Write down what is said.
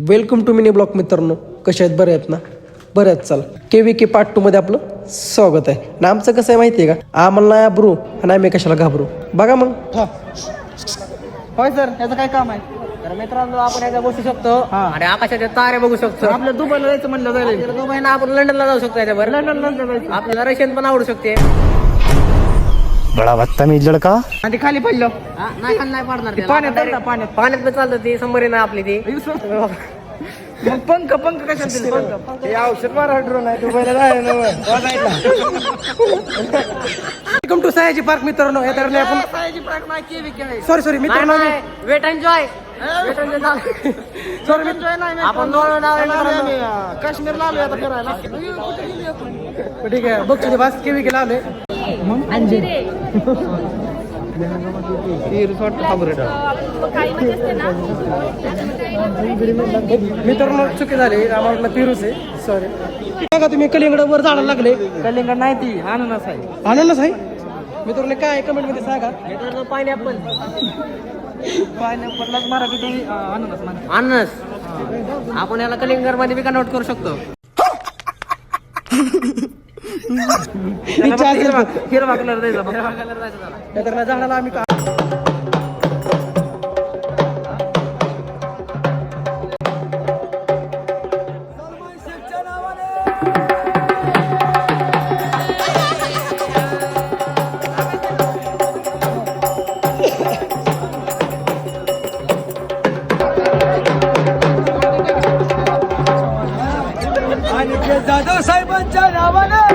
Welcome to mini block मित्रांनो, कशा आहेत? बरे आहेत ना? बरे आहेत. चला के पार्ट 2 मध्ये आपलं स्वागत आहे. आणि आमचं कसं आहे माहिती आहे का, आम्हाला नाही ब्रू आणि आम्ही कशाला घाबरू. बघा मग. होय सर, याचं काय काम आहे? तर मित्रांनो, आपण याचा बसू शकतो आणि आकाशाचे तारे बघू शकतो. आपल्या दुबईला जायचं म्हणलं जाईल. दुबईला आपण लंडनला जाऊ शकतो. याच्यावर लंडनला जायचं. आपल्याला रशियन पण आवडू शकते. बड़ा बदतमीज लड़का. आणि ते खाली पडलं नाही खाली नाही पाडणार त्याला. पाण्यात आपण चालतं, पाण्यात. पाण्यात पण चालतं. ती सबमरीन नाही आपली ती. मग पंख कशाला दिले? पंख हे औषध मारा ड्रोन आहे. दुबईला जायला वेलकम टू सयाजी पार्क मित्रांनो. या दरम्यान आपण सॉरी मित्रांनो, वेट एन्जॉय सॉरी आपण दोन काश्मीरला आलो आता फिरायला. ठीक आहे. बघ तुझे बास केवी केला आले. मित्रांनो, चुकी झाली. आम्हाला पिरूस आहे. सॉरी. बघा तुम्ही कलिंगड वर झाडाला लागले. कलिंगड नाही ती अननस आहे. अननस आहे मित्रांनो. काय कमेंट मध्ये सांगा. मित्रांनो, पायनॅपल पायनॅपललाच मराठीत अननस म्हणतात. अननस आपण याला कलिंगर मध्ये बी कन्वर्ट करू शकतो. हिरवा कलर द्यायचा. मित्रांनो, झाडाला आम्ही जाधव साहेबांच्या नावानं